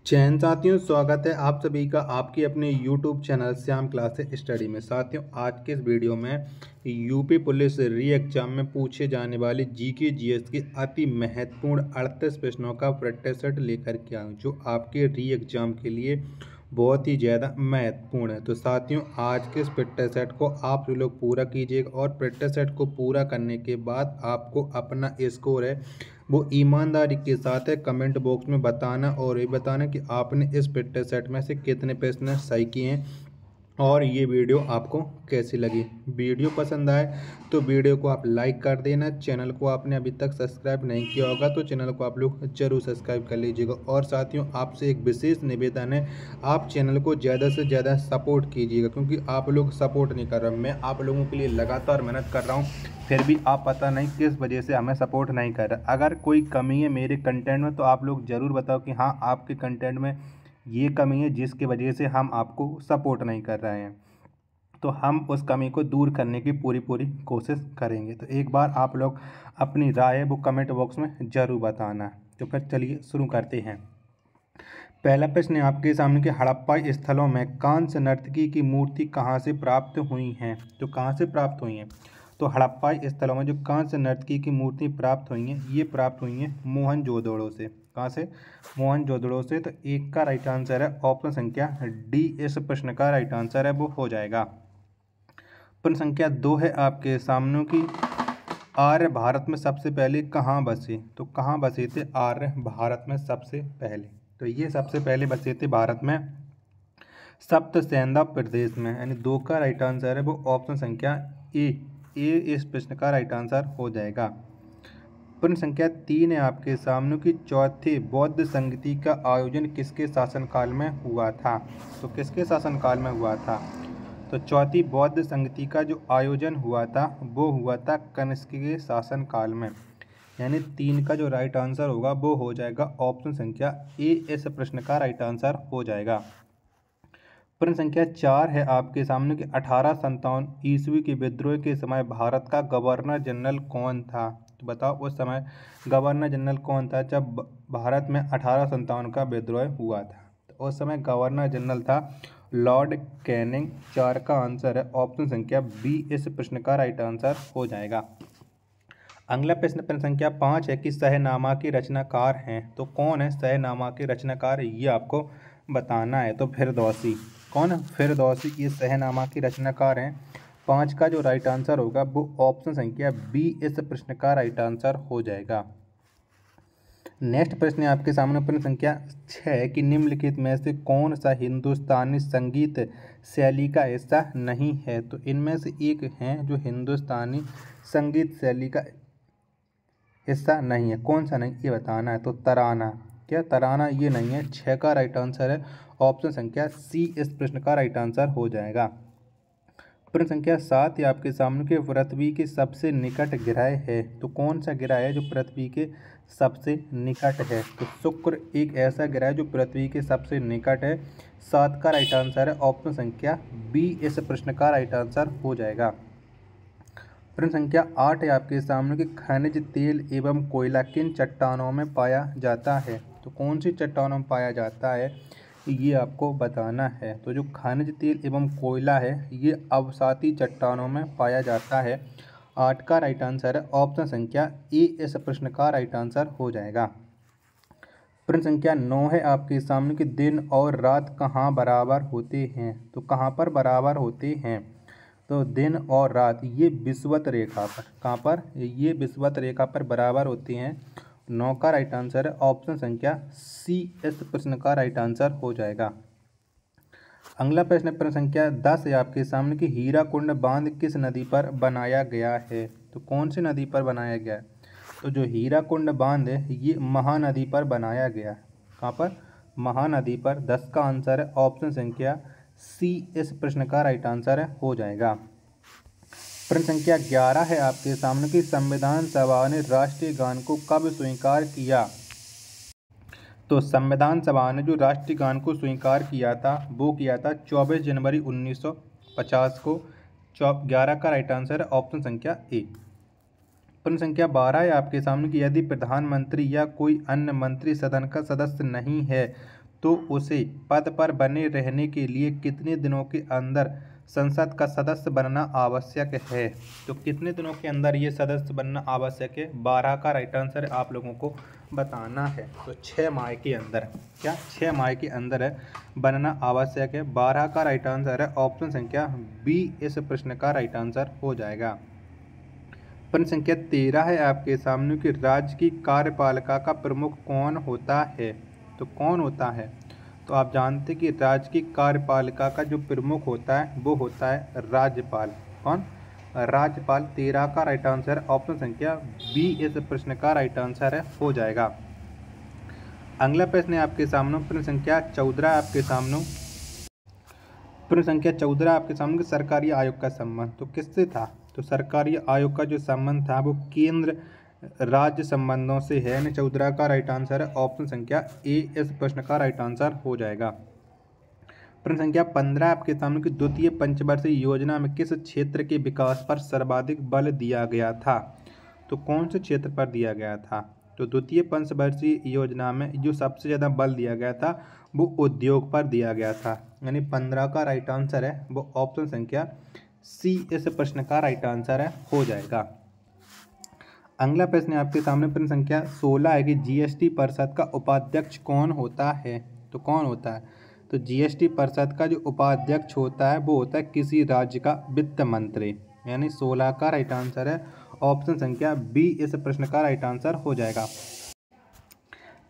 चैन साथियों, स्वागत है आप सभी का आपके अपने YouTube channel Shyam classes study में। साथियों, आज के इस वीडियो में यूपी पुलिस री एग्जाम में पूछे जाने वाले जीके जीएस के अति महत्वपूर्ण 38 प्रश्नों का प्रैक्टिस सेट लेकर के आऊँ, जो आपके री एग्जाम के लिए बहुत ही ज़्यादा महत्वपूर्ण है। तो साथियों, आज के इस प्रैक्टिस सेट को आप लोग पूरा कीजिएगा और प्रैक्टिस सेट को पूरा करने के बाद आपको अपना स्कोर है वो ईमानदारी के साथ है कमेंट बॉक्स में बताना, और ये बताना कि आपने इस प्रैक्टिस सेट में से कितने प्रश्न सही किए हैं और ये वीडियो आपको कैसी लगी। वीडियो पसंद आए तो वीडियो को आप लाइक कर देना। चैनल को आपने अभी तक सब्सक्राइब नहीं किया होगा तो चैनल को आप लोग जरूर सब्सक्राइब कर लीजिएगा। और साथियों, आपसे एक विशेष निवेदन है, आप चैनल को ज़्यादा से ज़्यादा सपोर्ट कीजिएगा, क्योंकि आप लोग सपोर्ट नहीं कर रहे। मैं आप लोगों के लिए लगातार मेहनत कर रहा हूँ, फिर भी आप पता नहीं किस वजह से हमें सपोर्ट नहीं कर रहे। अगर कोई कमी है मेरे कंटेंट में तो आप लोग ज़रूर बताओ कि हाँ, आपके कंटेंट में ये कमी है जिसकी वजह से हम आपको सपोर्ट नहीं कर रहे हैं, तो हम उस कमी को दूर करने की पूरी कोशिश करेंगे। तो एक बार आप लोग अपनी राय वो कमेंट बॉक्स में ज़रूर बताना। तो फिर चलिए शुरू करते हैं। पहला प्रश्न है आपके सामने कि हड़प्पा स्थलों में कांस्य नर्तकी की मूर्ति कहाँ से प्राप्त हुई हैं। तो कहाँ से प्राप्त हुई हैं? तो हड़प्पा स्थलों में जो कांस्य नर्तकी की मूर्ति प्राप्त हुई हैं, ये प्राप्त हुई हैं मोहनजोदड़ो से। कहाँ से? मोहनजोदड़ो से। तो एक का राइट आंसर है ऑप्शन संख्या डी, इस प्रश्न का राइट आंसर है वो हो जाएगा। प्रश्न संख्या 2 है आपके सामने की आर्य भारत में सबसे पहले कहाँ बसे। तो कहाँ बसे थे आर्य भारत में सबसे पहले? तो ये सबसे पहले बसे थे भारत में सप्तसेंधा प्रदेश में, यानी 2 का राइट आंसर है वो ऑप्शन संख्या ए। इस प्रश्न का राइट आंसर हो जाएगा। प्रश्न संख्या 3 है आपके सामने की चौथे बौद्ध संगति का आयोजन किसके शासनकाल में हुआ था। तो किसके शासनकाल में हुआ था? तो चौथी बौद्ध संगति का जो आयोजन हुआ था वो हुआ था कनिष्क के शासनकाल में, यानी 3 का जो राइट आंसर होगा वो हो जाएगा ऑप्शन संख्या ए। इस प्रश्न का राइट आंसर हो जाएगा। प्रश्न संख्या 4 है आपके सामने कि 1857 ईस्वी के विद्रोह के समय भारत का गवर्नर जनरल कौन था। तो बताओ उस समय गवर्नर जनरल कौन था जब भारत में 1857 का विद्रोह हुआ था। तो उस समय गवर्नर जनरल था लॉर्ड कैनिंग। 4 का आंसर है ऑप्शन संख्या बी। इस प्रश्न का राइट आंसर हो जाएगा। अगला प्रश्न प्रश्न संख्या 5 है कि सहनामा के रचनाकार हैं। तो कौन है सहनामा के रचनाकार, ये आपको बताना है। तो फिरदौसी। कौन है? फिरदौसी ये सहनामा के रचनाकार हैं। 5 का जो राइट आंसर होगा वो ऑप्शन संख्या बी। इस प्रश्न का राइट आंसर हो जाएगा। नेक्स्ट प्रश्न है आपके सामने प्रश्न संख्या 6 कि निम्नलिखित में से कौन सा हिंदुस्तानी संगीत शैली का हिस्सा नहीं है। तो इनमें से एक है जो हिंदुस्तानी संगीत शैली का हिस्सा नहीं है। कौन सा नहीं, ये बताना है। तो तराना। क्या तराना ये नहीं है। 6 का राइट आंसर है ऑप्शन संख्या सी। इस प्रश्न का राइट आंसर हो जाएगा। प्रश्न संख्या 7 है आपके सामने के पृथ्वी के सबसे निकट ग्रह है। तो कौन सा ग्रह है जो पृथ्वी के सबसे निकट है? तो शुक्र एक ऐसा ग्रह है जो पृथ्वी के सबसे निकट है। 7 का राइट आंसर है ऑप्शन संख्या बी। इस प्रश्न का राइट आंसर हो जाएगा। प्रश्न संख्या 8 है आपके सामने कि खनिज तेल एवं कोयला किन चट्टानों में पाया जाता है। तो कौन सी चट्टानों में पाया जाता है, ये आपको बताना है। तो जो खनिज तेल एवं कोयला है ये अवसादी चट्टानों में पाया जाता है। 8 का राइट आंसर है ऑप्शन संख्या ए। इस प्रश्न का राइट आंसर हो जाएगा। प्रश्न संख्या 9 है आपके सामने कि दिन और रात कहाँ बराबर होते हैं। तो कहाँ पर बराबर होते हैं? तो दिन और रात ये विषुवत रेखा पर, कहाँ पर? ये विषुवत रेखा पर बराबर होती हैं। 9 का राइट आंसर है ऑप्शन संख्या सी। इस प्रश्न का राइट आंसर हो जाएगा। अगला प्रश्न प्रश्न संख्या 10 है आपके सामने कि हीराकुंड बांध किस नदी पर बनाया गया है। तो कौन सी नदी पर बनाया गया है? तो जो हीराकुंड बांध है ये महानदी पर बनाया गया है। कहाँ पर? महानदी पर। 10 का आंसर है ऑप्शन संख्या सी। इस प्रश्न का राइट आंसर है हो जाएगा। प्रश्न संख्या 11 है आपके सामने कि संविधान सभा ने राष्ट्रीय गान को कब स्वीकार किया। तो संविधान सभा ने जो राष्ट्रीय गान को स्वीकार किया था वो किया था 24 जनवरी 1950 को। 11 का राइट आंसर है ऑप्शन संख्या ए। प्रश्न संख्या 12 है आपके सामने कि यदि प्रधानमंत्री या कोई अन्य मंत्री सदन का सदस्य नहीं है तो उसे पद पर बने रहने के लिए कितने दिनों के अंदर संसद का सदस्य बनना आवश्यक है। तो कितने दिनों के अंदर ये सदस्य बनना आवश्यक है, 12 का राइट आंसर आप लोगों को बताना है। तो 6 माह के अंदर, क्या 6 माह के अंदर है बनना आवश्यक है। 12 का राइट आंसर है ऑप्शन संख्या बी इस प्रश्न का राइट आंसर हो जाएगा। प्रश्न संख्या 13 है आपके सामने कि राज्य की कार्यपालिका का प्रमुख कौन होता है। तो कौन होता है, तो आप जानते कि राज्य की कार्यपालिका का जो प्रमुख होता है वो होता है राज्यपाल। कौन, राज्यपाल। 13 का राइट आंसर ऑप्शन संख्या बी इस प्रश्न का राइट आंसर है हो जाएगा। अगला प्रश्न है आपके सामने प्रश्न संख्या 14 आपके सामने। प्रश्न संख्या 14 आपके सामने सरकारी आयोग का संबंध तो किससे था। तो सरकारी आयोग का जो संबंध था वो केंद्र राज्य संबंधों से है। 14 का राइट आंसर है ऑप्शन संख्या ए इस प्रश्न का राइट आंसर हो जाएगा। प्रश्न संख्या 15 आपके सामने की द्वितीय पंचवर्षीय योजना में किस क्षेत्र के विकास पर सर्वाधिक बल दिया गया था। तो कौन से क्षेत्र पर दिया गया था। तो द्वितीय पंचवर्षीय योजना में जो सबसे ज़्यादा बल दिया गया था वो उद्योग पर दिया गया था। यानी 15 का राइट आंसर है वो ऑप्शन संख्या सी इस प्रश्न का राइट आंसर है हो जाएगा। अगला प्रश्न आपके सामने प्रश्न संख्या 16 है कि जीएसटी परिषद का उपाध्यक्ष कौन होता है। तो कौन होता है, तो जीएसटी परिषद का जो उपाध्यक्ष होता है वो होता है किसी राज्य का वित्त मंत्री। यानी 16 का राइट आंसर है ऑप्शन संख्या बी इस प्रश्न का राइट आंसर हो जाएगा।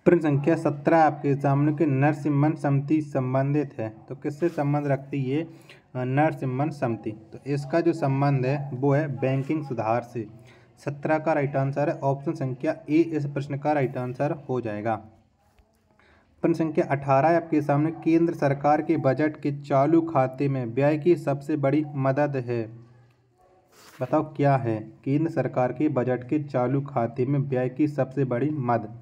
प्रश्न संख्या 17 आपके सामने के नरसिम्हन समिति संबंधित है। तो किससे संबंध रखती है नरसिम्हन समिति। तो इसका जो संबंध है वो है बैंकिंग सुधार से। 17 का राइट आंसर है ऑप्शन संख्या ए इस प्रश्न का राइट आंसर हो जाएगा। प्रश्न संख्या 18 आपके सामने केंद्र सरकार के बजट के चालू खाते में व्यय की सबसे बड़ी मदद है। बताओ क्या है, केंद्र सरकार के बजट के चालू खाते में व्यय की सबसे बड़ी मद।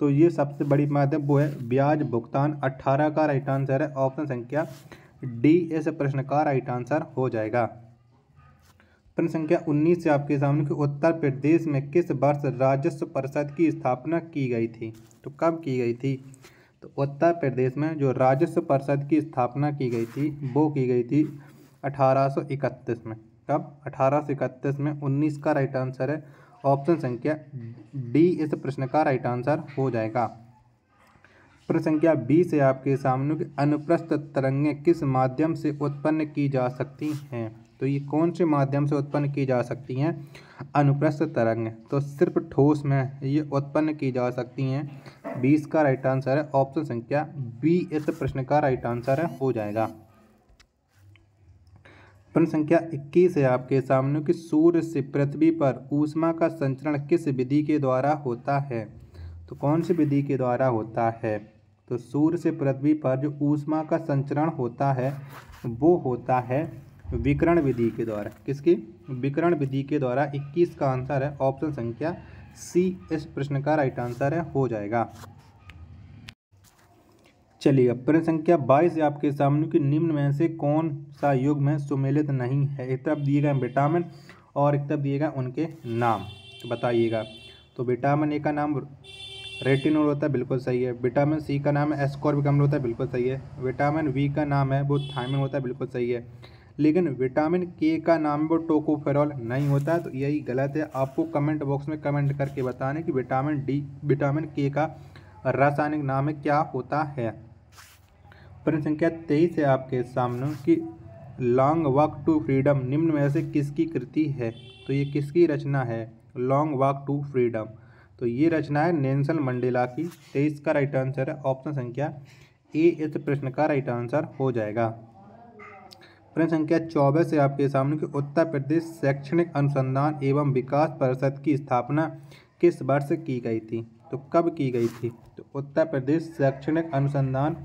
तो ये सबसे बड़ी मद वो है ब्याज भुगतान। 18 का राइट आंसर है ऑप्शन संख्या डी इस प्रश्न का राइट आंसर हो जाएगा। प्रश्न संख्या 19 से आपके सामने कि उत्तर प्रदेश में किस वर्ष राजस्व परिषद की स्थापना की गई थी। तो कब की गई थी, तो उत्तर प्रदेश में जो राजस्व परिषद की स्थापना की गई थी वो की गई थी 1831 में। कब, 1831 में। 19 का राइट आंसर है ऑप्शन संख्या डी इस प्रश्न का राइट आंसर हो जाएगा। प्रश्न संख्या 20 है आपके सामने कि अनुप्रस्थ तरंगें किस माध्यम से उत्पन्न की जा सकती हैं। तो ये कौन से माध्यम से उत्पन्न की जा सकती हैं अनुप्रस्थ तरंगें। तो सिर्फ ठोस में ये उत्पन्न की जा सकती हैं। 20 का राइट आंसर है ऑप्शन संख्या बी इस प्रश्न का राइट आंसर है हो जाएगा। प्रश्न संख्या 21 है आपके सामने कि सूर्य से पृथ्वी पर ऊष्मा का संचरण किस विधि के द्वारा होता है। तो कौन सी विधि के द्वारा होता है, तो सूर्य से पृथ्वी पर जो ऊष्मा का संचरण होता है वो होता है विकिरण विधि के द्वारा। किसकी, विकिरण विधि के द्वारा। 21 का आंसर है ऑप्शन संख्या सी इस प्रश्न का राइट आंसर है हो जाएगा। चलिए प्रश्न संख्या 22 आपके सामने कि निम्न में से कौन सा युग्म में सुमेलित नहीं है। एक तरफ दिए गए विटामिन और एक तरफ दिए गए उनके नाम, तो बताइएगा। तो विटामिन ए का नाम रेटिनोल होता है, बिल्कुल सही है। विटामिन सी का नाम है एस्कॉर्बिक अम्ल होता है, बिल्कुल सही है। विटामिन बी का नाम है वो थायमिन होता है, बिल्कुल सही है। लेकिन विटामिन के का नाम वो टोकोफेरॉल नहीं होता, तो यही गलत है। आपको कमेंट बॉक्स में कमेंट करके बताने कि विटामिन के का रासायनिक नाम क्या होता है। प्रश्न संख्या 23 है आपके सामने कि लॉन्ग वॉक टू फ्रीडम निम्न में से किसकी कृति है। तो ये किसकी रचना है, लॉन्ग वॉक टू फ्रीडम। तो ये रचना है नेल्सन मंडेला की। 23 का राइट आंसर है ऑप्शन संख्या ए इस प्रश्न का राइट आंसर हो जाएगा। प्रश्न संख्या 24 है आपके सामने कि उत्तर प्रदेश शैक्षणिक अनुसंधान एवं विकास परिषद की स्थापना किस वर्ष की गई थी। तो कब की गई थी, तो उत्तर प्रदेश शैक्षणिक अनुसंधान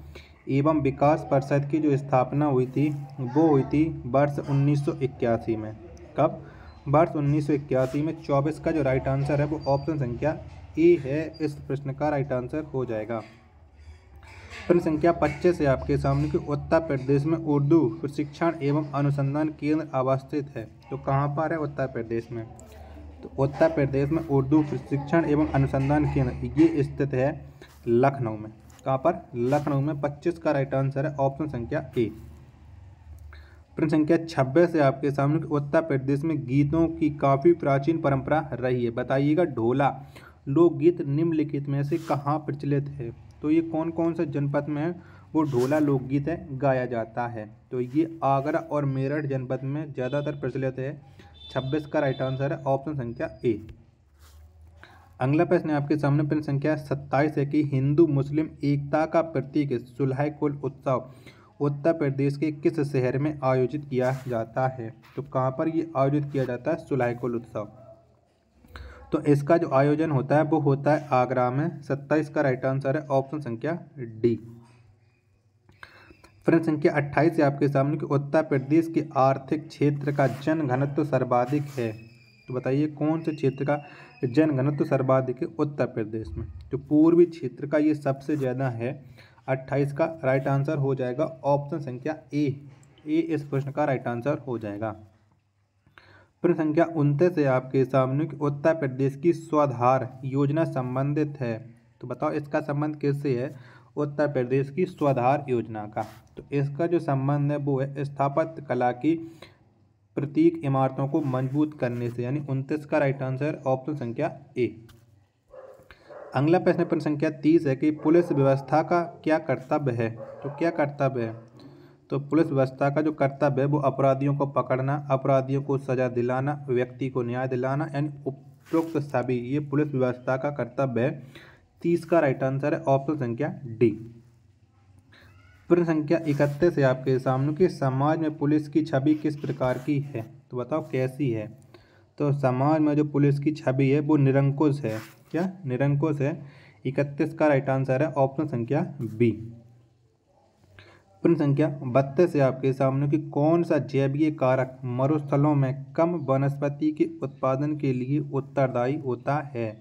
एवं विकास परिषद की जो स्थापना हुई थी वो हुई थी वर्ष 1981 में। कब, वर्ष 1981 में। 24 का जो राइट आंसर है वो ऑप्शन संख्या ए है इस प्रश्न का राइट आंसर हो जाएगा। प्रश्न संख्या 25 है आपके सामने कि उत्तर प्रदेश में उर्दू प्रशिक्षण एवं अनुसंधान केंद्र अवस्थित है। तो कहाँ पर है उत्तर प्रदेश में, तो उत्तर प्रदेश में उर्दू प्रशिक्षण एवं अनुसंधान केंद्र ये स्थित है लखनऊ में। कहाँ पर? लखनऊ में। 25 का राइट आंसर है ऑप्शन संख्या ए। प्रश्न संख्या 26 है आपके सामने, उत्तर प्रदेश में गीतों की काफ़ी प्राचीन परंपरा रही है। बताइएगा, ढोला लोकगीत निम्नलिखित में से कहाँ प्रचलित है? तो ये कौन कौन से जनपद में है वो ढोला लोकगीत है गाया जाता है? तो ये आगरा और मेरठ जनपद में ज़्यादातर प्रचलित है। 26 का राइट आंसर है ऑप्शन संख्या ए। अगला प्रश्न है आपके सामने, प्रश्न संख्या 27 है कि हिंदू मुस्लिम एकता का प्रतीक सुलह-ए-कुल उत्सव उत्तर प्रदेश के किस शहर में आयोजित किया जाता है? तो कहाँ पर ये आयोजित किया जाता है सुलह-ए-कुल उत्सव? तो इसका जो आयोजन होता है वो होता है आगरा में। 27 का राइट आंसर है ऑप्शन संख्या डी। प्रश्न संख्या 28 है आपके सामने कि उत्तर प्रदेश के आर्थिक क्षेत्र का जनघनत्व सर्वाधिक है। तो बताइए कौन से क्षेत्र का जनघनत्व सर्वाधिक है उत्तर प्रदेश में? जो पूर्वी क्षेत्र का ये सबसे ज़्यादा है। 28 का राइट आंसर हो जाएगा ऑप्शन संख्या ए। इस प्रश्न का राइट आंसर हो जाएगा। प्रश्न संख्या 29 है आपके सामने कि उत्तर प्रदेश की स्वाधार योजना संबंधित है। तो बताओ इसका संबंध किससे है? उत्तर प्रदेश की स्वाधार योजना का। तो इसका जो संबंध है वो है स्थापत्य कला की प्रतीक इमारतों को मजबूत करने से, यानी 29 का राइट आंसर ऑप्शन संख्या ए। अगला प्रश्न प्रश्न संख्या 30 है कि पुलिस व्यवस्था का क्या कर्तव्य है? तो क्या कर्तव्य है? तो पुलिस व्यवस्था का जो कर्तव्य है वो अपराधियों को पकड़ना, अपराधियों को सजा दिलाना, व्यक्ति को न्याय दिलाना, यानी उपरोक्त सभी ये पुलिस व्यवस्था का कर्तव्य है। 30 का राइट आंसर है ऑप्शन संख्या डी। प्रश्न संख्या 31 है आपके सामने कि समाज में पुलिस की छवि किस प्रकार की है? तो बताओ कैसी है? तो समाज में जो पुलिस की छवि है वो निरंकुश है। क्या? निरंकुश है। 31 का राइट आंसर है ऑप्शन संख्या बी। प्रश्न संख्या 32 है आपके सामने कि कौन सा जैवीय कारक मरुस्थलों में कम वनस्पति के उत्पादन के लिए उत्तरदायी होता है?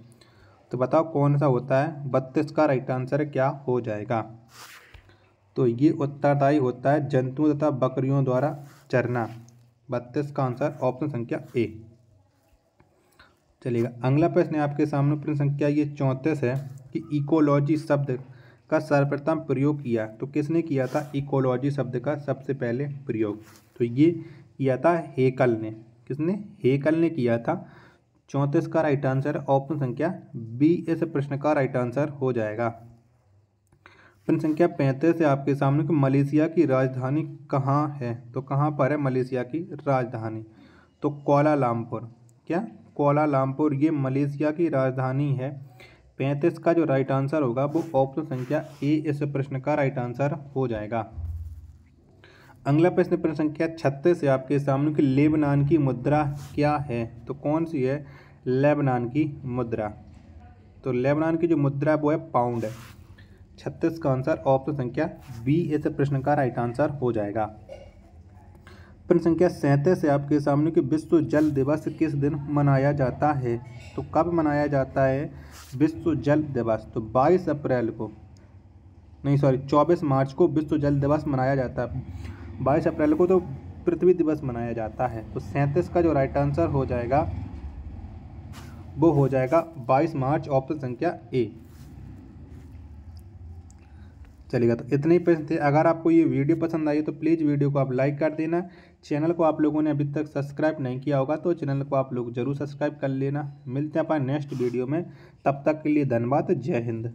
तो बताओ कौन सा होता है? 32 का राइट आंसर क्या हो जाएगा? तो ये उत्तरदायी होता है जंतुओं तथा बकरियों द्वारा चरना। 32 का आंसर ऑप्शन संख्या ए। चलिएगा, अगला प्रश्न है आपके सामने, प्रश्न संख्या ये 34 है कि इकोलॉजी शब्द का सर्वप्रथम प्रयोग किया। तो किसने किया था इकोलॉजी शब्द का सबसे पहले प्रयोग? तो ये किया था हेकल ने। किसने? हेकल ने किया था। 34 का राइट आंसर ऑप्शन संख्या बी इस प्रश्न का राइट आंसर हो जाएगा। प्रश्न संख्या 35 है आपके सामने कि मलेशिया की राजधानी कहाँ है? तो कहाँ पर है मलेशिया की राजधानी? तो कुआलालंपुर। क्या? कुआलालंपुर ये मलेशिया की राजधानी है। 35 का जो राइट आंसर होगा वो ऑप्शन संख्या ए इस प्रश्न का राइट आंसर हो जाएगा। अगला प्रश्न प्रश्न संख्या 36 है आपके सामने कि लेबनान की मुद्रा क्या है? तो कौन सी है लेबनान की मुद्रा? तो लेबनान की जो मुद्रा है वो है पाउंड है। 36 का आंसर ऑप्शन संख्या बी इस प्रश्न का राइट आंसर हो जाएगा। प्रश्न संख्या 37 है आपके सामने कि विश्व जल दिवस किस दिन मनाया जाता है? तो कब मनाया जाता है विश्व जल दिवस? तो 22 अप्रैल को, नहीं सॉरी 24 मार्च को विश्व जल दिवस मनाया जाता है। 22 अप्रैल को तो पृथ्वी दिवस मनाया जाता है। तो 37 का जो राइट आंसर हो जाएगा वो हो जाएगा 22 मार्च ऑप्शन संख्या ए। चलेगा, तो इतने ही प्रश्न थे। अगर आपको ये वीडियो पसंद आई तो प्लीज़ वीडियो को आप लाइक कर देना। चैनल को आप लोगों ने अभी तक सब्सक्राइब नहीं किया होगा तो चैनल को आप लोग जरूर सब्सक्राइब कर लेना। मिलते हैं अपन नेक्स्ट वीडियो में, तब तक के लिए धन्यवाद। जय हिंद।